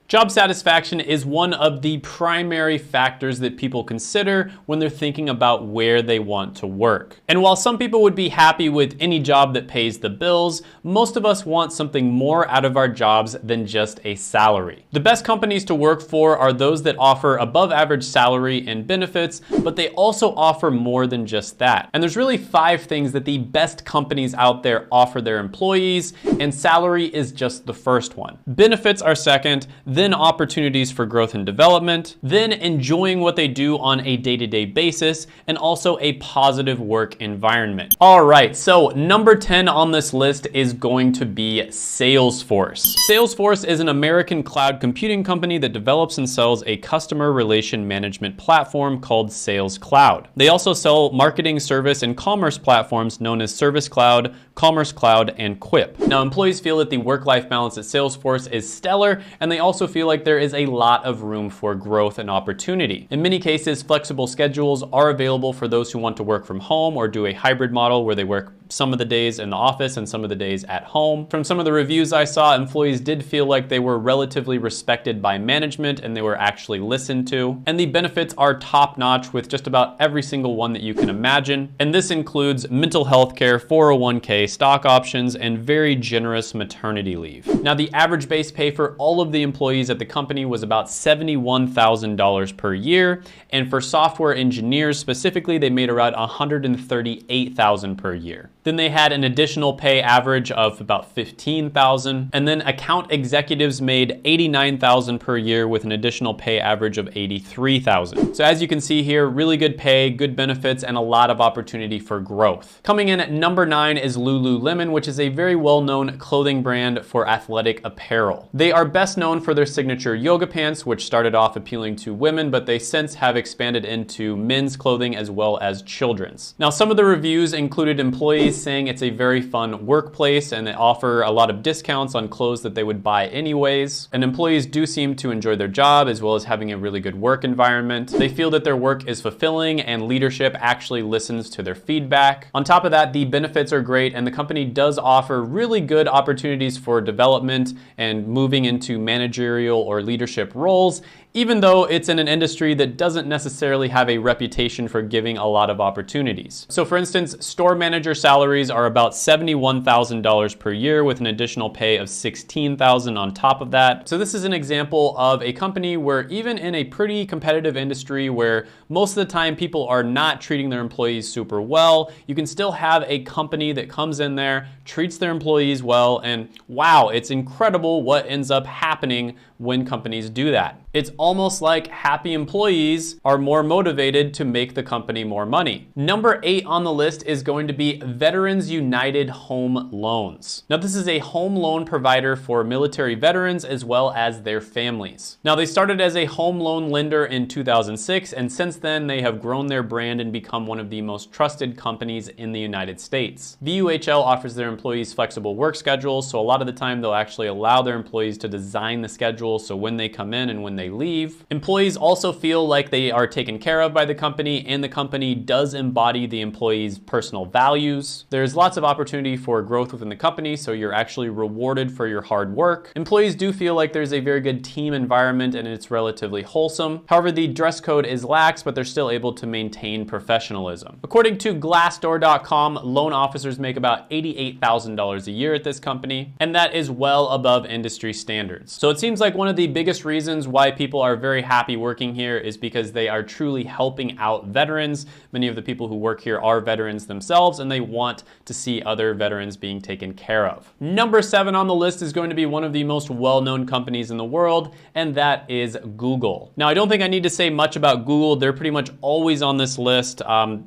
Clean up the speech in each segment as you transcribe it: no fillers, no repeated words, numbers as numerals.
Job satisfaction is one of the primary factors that people consider when they're thinking about where they want to work. And while some people would be happy with any job that pays the bills, most of us want something more out of our jobs than just a salary. The best companies to work for are those that offer above average salary and benefits, but they also offer more than just that. And there's really 5 things that the best companies out there offer their employees, and salary is just the first one. Benefits are second, then opportunities for growth and development, then enjoying what they do on a day-to-day basis, and also a positive work environment. All right, so number 10 on this list is going to be Salesforce. Salesforce is an American cloud computing company that develops and sells a customer relation management platform called Sales Cloud. They also sell marketing, service, and commerce platforms known as Service Cloud, Commerce Cloud, and Quip. Now, employees feel that the work-life balance at Salesforce is stellar, and they also feel like there is a lot of room for growth and opportunity. In many cases, flexible schedules are available for those who want to work from home or do a hybrid model where they work some of the days in the office and some of the days at home. From some of the reviews I saw, employees did feel like they were relatively respected by management and they were actually listened to. And the benefits are top-notch with just about every single one that you can imagine. And this includes mental health care, 401k, stock options, and very generous maternity leave. Now, the average base pay for all of the employees at the company was about $71,000 per year. And for software engineers specifically, they made around $138,000 per year. Then they had an additional pay average of about $15,000. And then account executives made $89,000 per year with an additional pay average of $83,000. So as you can see here, really good pay, good benefits, and a lot of opportunity for growth. Coming in at number 9 is Lululemon, which is a very well-known clothing brand for athletic apparel. They are best known for their signature yoga pants, which started off appealing to women, but they since have expanded into men's clothing as well as children's. Now, some of the reviews included employees saying it's a very fun workplace and they offer a lot of discounts on clothes that they would buy anyways. And employees do seem to enjoy their job as well as having a really good work environment. They feel that their work is fulfilling and leadership actually listens to their feedback. On top of that, the benefits are great and the company does offer really good opportunities for development and moving into managerial or leadership roles, even though it's in an industry that doesn't necessarily have a reputation for giving a lot of opportunities. So for instance, store manager salaries are about $71,000 per year with an additional pay of $16,000 on top of that. So this is an example of a company where even in a pretty competitive industry where most of the time people are not treating their employees super well, you can still have a company that comes in there, treats their employees well, and wow, it's incredible what ends up happening when companies do that. It's almost like happy employees are more motivated to make the company more money. Number 8 on the list is going to be Veterans United Home Loans. Now, this is a home loan provider for military veterans as well as their families. Now, they started as a home loan lender in 2006, and since then they have grown their brand and become one of the most trusted companies in the United States. VUHL offers their employees flexible work schedules, so a lot of the time they'll actually allow their employees to design the schedule so when they come in and when they leave. Employees also feel like they are taken care of by the company, and the company does embody the employees' personal values. There's lots of opportunity for growth within the company, so you're actually rewarded for your hard work. Employees do feel like there's a very good team environment and it's relatively wholesome. However, the dress code is lax, but they're still able to maintain professionalism. According to Glassdoor.com, loan officers make about $88,000 a year at this company, and that is well above industry standards. So it seems like one of the biggest reasons why people are very happy working here is because they are truly helping out veterans. Many of the people who work here are veterans themselves, and they want to see other veterans being taken care of. Number 7 on the list is going to be one of the most well-known companies in the world, and that is Google. Now, I don't think I need to say much about Google. They're pretty much always on this list.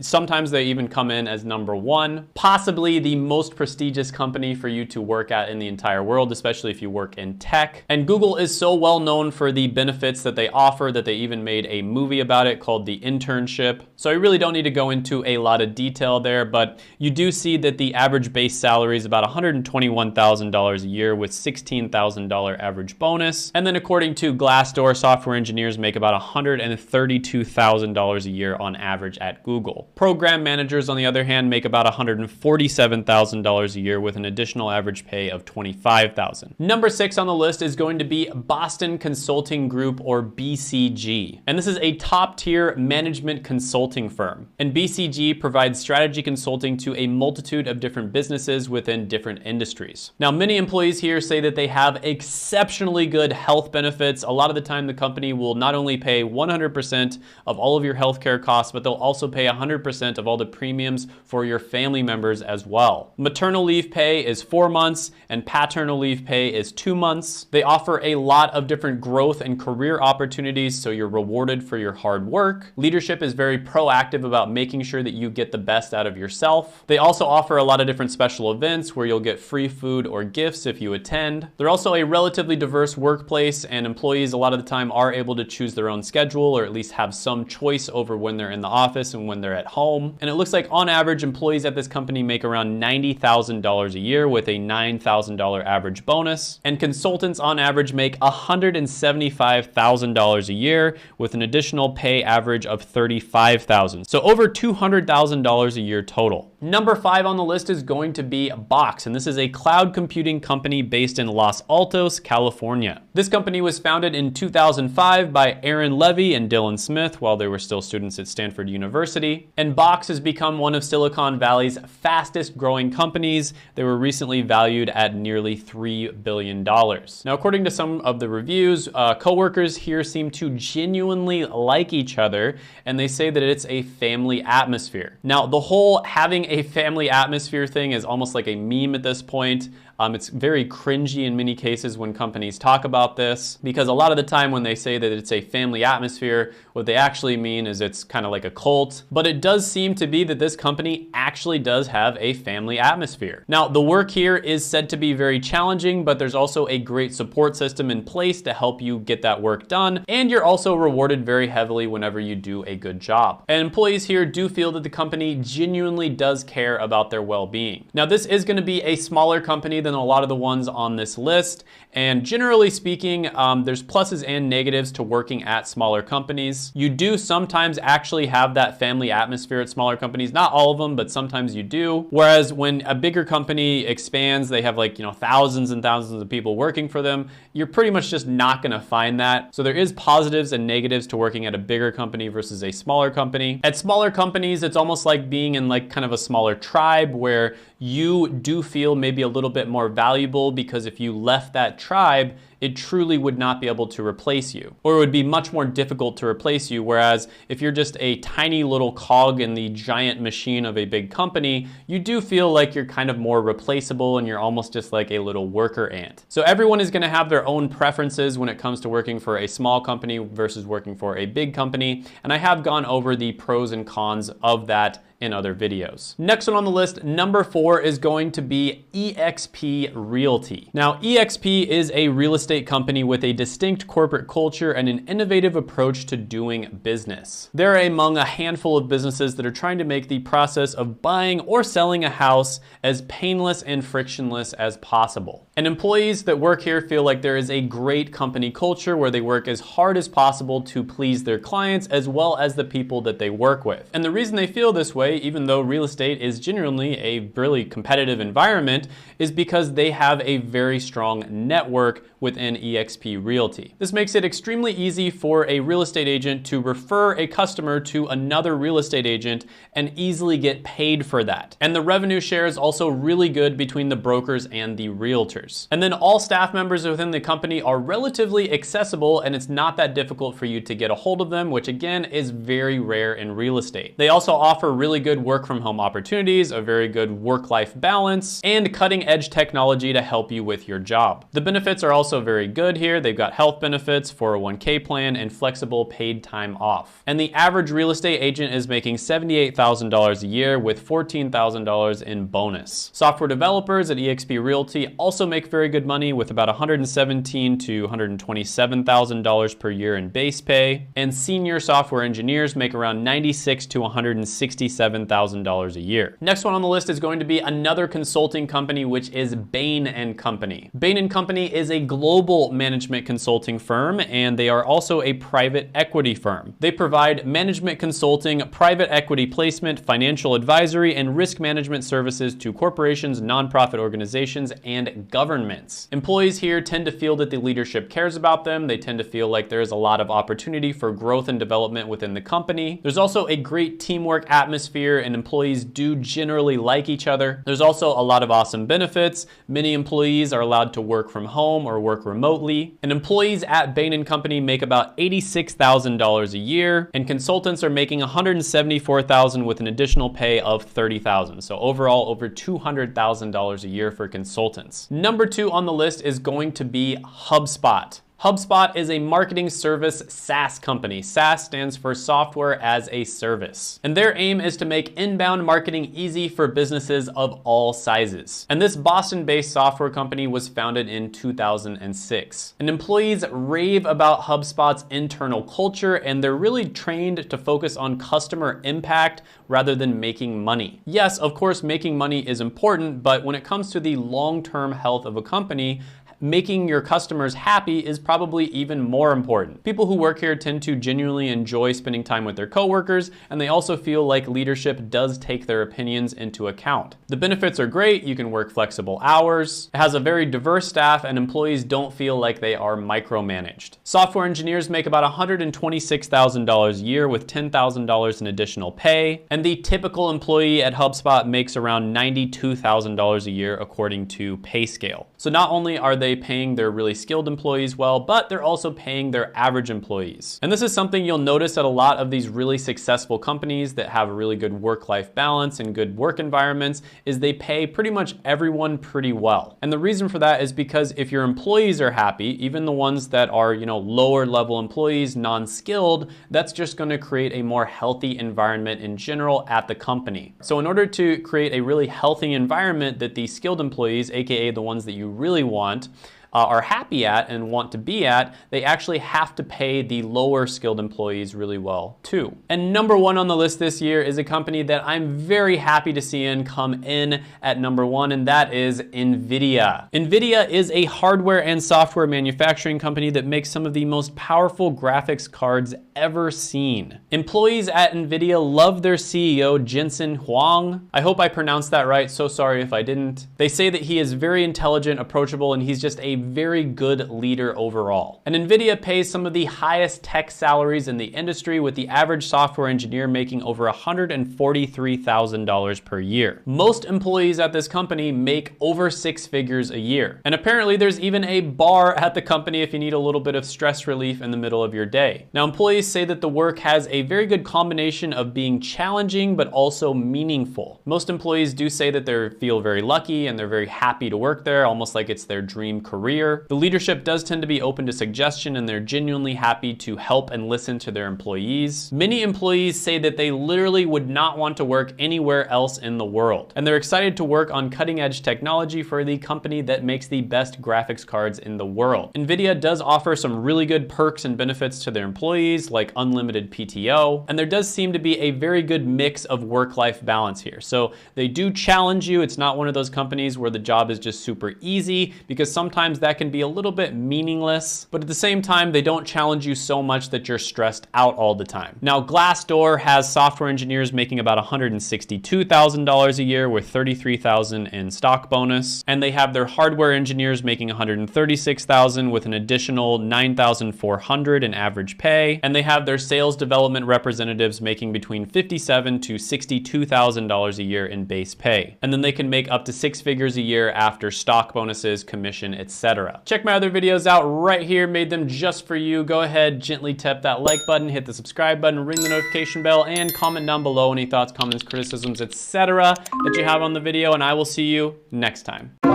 Sometimes they even come in as number 1, possibly the most prestigious company for you to work at in the entire world, especially if you work in tech. And Google is so well known for the benefits that they offer that they even made a movie about it called The Internship. So I really don't need to go into a lot of detail there, but you do see that the average base salary is about $121,000 a year with $16,000 average bonus. And then according to Glassdoor, software engineers make about $132,000 a year on average at Google. Program managers, on the other hand, make about $147,000 a year with an additional average pay of $25,000. Number 6 on the list is going to be Boston Consulting Group, or BCG. And this is a top-tier management consulting firm. And BCG provides strategy consulting to a multitude of different businesses within different industries. Now, many employees here say that they have exceptionally good health benefits. A lot of the time, the company will not only pay 100% of all of your healthcare costs, but they'll also pay 100% of all the premiums for your family members as well. Maternal leave pay is 4 months, and paternal leave pay is 2 months. They offer a lot of different growth and career opportunities, so you're rewarded for your hard work. Leadership is very proactive about making sure that you get the best out of yourself. They also offer a lot of different special events where you'll get free food or gifts if you attend. They're also a relatively diverse workplace, and employees a lot of the time are able to choose their own schedule, or at least have some choice over when they're in the office and when they're at home. And it looks like on average, employees at this company make around $90,000 a year with a $9,000 average bonus. And consultants on average make $175,000 a year with an additional pay average of $35,000. So over $200,000 a year total. Number 5 on the list is going to be Box, and this is a cloud computing company based in Los Altos, California. This company was founded in 2005 by Aaron Levy and Dylan Smith while they were still students at Stanford University. And Box has become one of Silicon Valley's fastest growing companies. They were recently valued at nearly $3 billion. Now, according to some of the reviews, coworkers here seem to genuinely like each other, and they say that it's a family atmosphere. Now, the whole having a family atmosphere thing is almost like a meme at this point. It's very cringy in many cases when companies talk about this, because a lot of the time when they say that it's a family atmosphere, what they actually mean is it's kind of like a cult. But it does seem to be that this company actually does have a family atmosphere. Now, the work here is said to be very challenging, but there's also a great support system in place to help you get that work done. And you're also rewarded very heavily whenever you do a good job. And employees here do feel that the company genuinely does care about their well-being. Now, this is going to be a smaller company than a lot of the ones on this list. And generally speaking, there's pluses and negatives to working at smaller companies. You do sometimes actually have that family atmosphere at smaller companies. Not all of them, but sometimes you do. Whereas when a bigger company expands, they have like, thousands and thousands of people working for them. You're pretty much just not going to find that. So there is positives and negatives to working at a bigger company versus a smaller company. At smaller companies, it's almost like being in like kind of a smaller tribe where you do feel maybe a little bit more valuable, because if you left that tribe, it truly would not be able to replace you, or it would be much more difficult to replace you. Whereas if you're just a tiny little cog in the giant machine of a big company, you do feel like you're kind of more replaceable and you're almost just like a little worker ant. So everyone is going to have their own preferences when it comes to working for a small company versus working for a big company. And I have gone over the pros and cons of that in other videos. Next one on the list, number 4, is going to be eXp Realty. Now, eXp is a real estate company with a distinct corporate culture and an innovative approach to doing business. They're among a handful of businesses that are trying to make the process of buying or selling a house as painless and frictionless as possible. And employees that work here feel like there is a great company culture where they work as hard as possible to please their clients as well as the people that they work with. And the reason they feel this way, even though real estate is genuinely a really competitive environment, is because they have a very strong network within eXp Realty. This makes it extremely easy for a real estate agent to refer a customer to another real estate agent and easily get paid for that. And the revenue share is also really good between the brokers and the realtors. And then all staff members within the company are relatively accessible, and it's not that difficult for you to get a hold of them, which again is very rare in real estate. They also offer really good work from home opportunities, a very good work-life balance, and cutting-edge technology to help you with your job. The benefits are also very good here. They've got health benefits, 401k plan, and flexible paid time off. And the average real estate agent is making $78,000 a year with $14,000 in bonus. Software developers at eXp Realty also make very good money with about $117,000 to $127,000 per year in base pay. And senior software engineers make around $96,000 to $167,000 a year. Next one on the list is going to be another consulting company, which is Bain & Company. Bain & Company is a global management consulting firm, and they are also a private equity firm. They provide management consulting, private equity placement, financial advisory, and risk management services to corporations, nonprofit organizations, and government governments. Employees here tend to feel that the leadership cares about them. They tend to feel like there's a lot of opportunity for growth and development within the company. There's also a great teamwork atmosphere, and employees do generally like each other. There's also a lot of awesome benefits. Many employees are allowed to work from home or work remotely. And employees at Bain & Company make about $86,000 a year, and consultants are making $174,000 with an additional pay of $30,000. So overall, over $200,000 a year for consultants. Number 2 on the list is going to be HubSpot. HubSpot is a marketing service SaaS company. SaaS stands for Software as a Service. And their aim is to make inbound marketing easy for businesses of all sizes. And this Boston-based software company was founded in 2006. And employees rave about HubSpot's internal culture, and they're really trained to focus on customer impact rather than making money. Yes, of course, making money is important, but when it comes to the long-term health of a company, making your customers happy is probably even more important. People who work here tend to genuinely enjoy spending time with their coworkers, and they also feel like leadership does take their opinions into account. The benefits are great. You can work flexible hours. It has a very diverse staff, and employees don't feel like they are micromanaged. Software engineers make about $126,000 a year with $10,000 in additional pay, and the typical employee at HubSpot makes around $92,000 a year according to PayScale. So not only are they paying their really skilled employees well, but they're also paying their average employees. And this is something you'll notice at a lot of these really successful companies that have a really good work-life balance and good work environments, is they pay pretty much everyone pretty well. And the reason for that is because if your employees are happy, even the ones that are, lower level employees, non-skilled, that's just going to create a more healthy environment in general at the company. So in order to create a really healthy environment that the skilled employees, aka the ones that you really want, are happy at and want to be at, they actually have to pay the lower skilled employees really well too. And number 1 on the list this year is a company that I'm very happy to see come in at number 1, and that is NVIDIA. NVIDIA is a hardware and software manufacturing company that makes some of the most powerful graphics cards ever seen. Employees at NVIDIA love their CEO, Jensen Huang. I hope I pronounced that right, so sorry if I didn't. They say that he is very intelligent, approachable, and he's just a very good leader overall. And NVIDIA pays some of the highest tech salaries in the industry, with the average software engineer making over $143,000 per year. Most employees at this company make over 6 figures a year. And apparently there's even a bar at the company if you need a little bit of stress relief in the middle of your day. Now, employees say that the work has a very good combination of being challenging but also meaningful. Most employees do say that they feel very lucky and they're very happy to work there, almost like it's their dream career. The leadership does tend to be open to suggestion, and they're genuinely happy to help and listen to their employees. Many employees say that they literally would not want to work anywhere else in the world, and they're excited to work on cutting-edge technology for the company that makes the best graphics cards in the world. NVIDIA does offer some really good perks and benefits to their employees, like unlimited PTO, and there does seem to be a very good mix of work-life balance here. So they do challenge you. It's not one of those companies where the job is just super easy, because sometimes that can be a little bit meaningless, but at the same time, they don't challenge you so much that you're stressed out all the time. Now, Glassdoor has software engineers making about $162,000 a year with $33,000 in stock bonus, and they have their hardware engineers making $136,000 with an additional $9,400 in average pay, and they have their sales development representatives making between $57,000 to $62,000 a year in base pay, and then they can make up to 6 figures a year after stock bonuses, commission, etc. Check my other videos out right here, made them just for you. Go ahead, gently tap that like button, hit the subscribe button, ring the notification bell, and comment down below any thoughts, comments, criticisms, etc. that you have on the video, and I will see you next time.